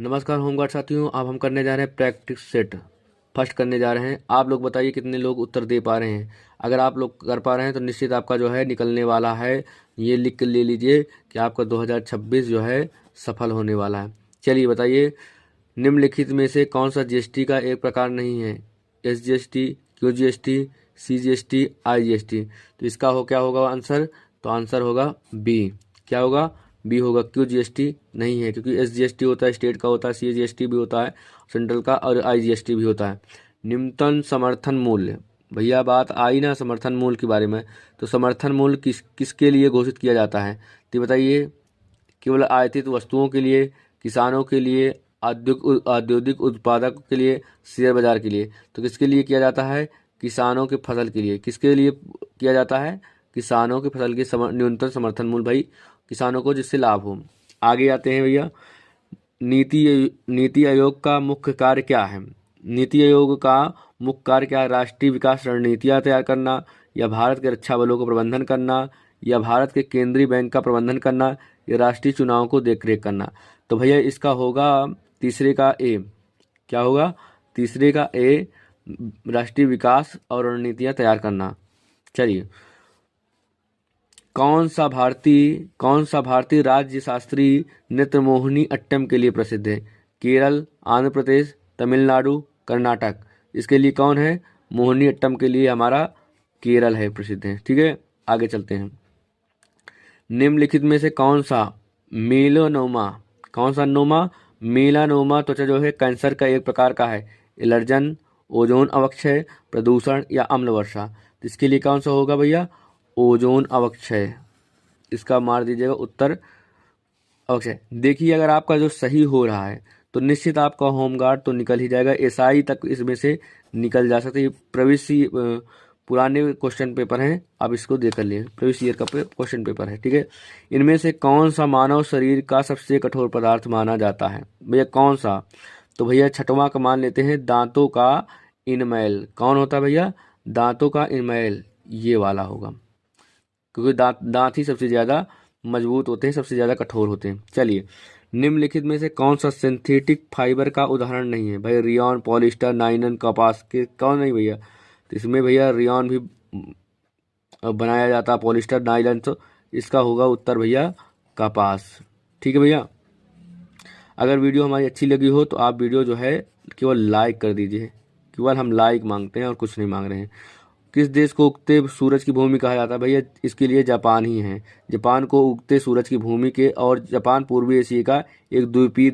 नमस्कार होमगार्ड साथियों, अब हम करने जा रहे हैं प्रैक्टिस सेट फर्स्ट करने जा रहे हैं। आप लोग बताइए कितने लोग उत्तर दे पा रहे हैं। अगर आप लोग कर पा रहे हैं तो निश्चित आपका जो है निकलने वाला है। ये लिख के ले लीजिए कि आपका 2026 जो है सफल होने वाला है। चलिए बताइए, निम्नलिखित में से कौन सा जीएसटी का एक प्रकार नहीं है? SGST, QGST, CGST, IGST. तो इसका क्या होगा आंसर? तो आंसर होगा बी। क्या होगा? बी होगा। क्यों जीएसटी नहीं है? क्योंकि एसजीएसटी होता है स्टेट का, होता है सीजीएसटी भी होता है सेंट्रल का, और आईजीएसटी भी होता है। न्यूनतम समर्थन मूल्य, भैया बात आई ना समर्थन मूल्य के बारे में। तो समर्थन मूल्य किसके लिए घोषित किया जाता है? तो बताइए, केवल आयातित वस्तुओं के लिए, किसानों के लिए, औद्योगिक उत्पादकों के लिए, शेयर बाजार के लिए। तो किसके लिए किया जाता है? किसानों के फसल के लिए। किसके लिए किया जाता है? किसानों की फसल के न्यूनतम समर्थन मूल्य भाई किसानों को, जिससे लाभ हो। आगे आते हैं भैया, नीति आयोग का मुख्य कार्य क्या है? नीति आयोग का मुख्य कार्य क्या है? राष्ट्रीय विकास रणनीतियां तैयार करना, या भारत के रक्षा बलों को प्रबंधन करना, या भारत के केंद्रीय बैंक का प्रबंधन करना, या राष्ट्रीय चुनाव को देखरेख करना। तो भैया इसका होगा तीसरे का ए। क्या होगा? तीसरे का ए, राष्ट्रीय विकास और रणनीतियां तैयार करना। चलिए, कौन सा भारतीय राज्य शास्त्रीय नृत्य मोहिनी अट्टम के लिए प्रसिद्ध है? केरल, आंध्र प्रदेश, तमिलनाडु, कर्नाटक। इसके लिए कौन है? मोहिनी अट्टम के लिए हमारा केरल है, प्रसिद्ध है। ठीक है, आगे चलते हैं। निम्नलिखित में से कौन सा नोमा मेलानोमा त्वचा जो है कैंसर का एक प्रकार का है? एलर्जन, ओजोन अवक्षय, प्रदूषण, या अम्ल वर्षा। तो इसके लिए कौन सा होगा भैया? ओजोन अवक्षय। इसका मार दीजिएगा उत्तर अवक्षय। देखिए, अगर आपका जो सही हो रहा है तो निश्चित आपका होमगार्ड तो निकल ही जाएगा। एसआई तक इसमें से निकल जा सकती है। प्रविष्य पुराने क्वेश्चन पेपर हैं, आप इसको देख कर लिए। प्रीवियस ईयर का क्वेश्चन पेपर है। ठीक है, इनमें से कौन सा मानव शरीर का सबसे कठोर पदार्थ माना जाता है? भैया कौन सा? तो भैया छठवां का मान लेते हैं, दांतों का इनमेल। कौन होता है भैया? दांतों का इनमेल, ये वाला होगा। क्योंकि दांत ही सबसे ज़्यादा मजबूत होते हैं, सबसे ज़्यादा कठोर होते हैं। चलिए, निम्नलिखित में से कौन सा सिंथेटिक फाइबर का उदाहरण नहीं है? भाई रियॉन, पॉलिस्टर, नाइलन, कपास के कौन नहीं भैया? तो इसमें भैया रियॉन भी बनाया जाता है, पॉलिस्टर, नाइलन। तो इसका होगा उत्तर भैया कपास। ठीक है भैया, अगर वीडियो हमारी अच्छी लगी हो तो आप वीडियो जो है केवल लाइक कर दीजिए। केवल हम लाइक मांगते हैं और कुछ नहीं मांग रहे हैं। किस देश को उगते सूरज की भूमि कहा जाता है? भैया इसके लिए जापान ही है। जापान को उगते सूरज की भूमि के, और जापान पूर्वी एशिया का एक द्वीपीय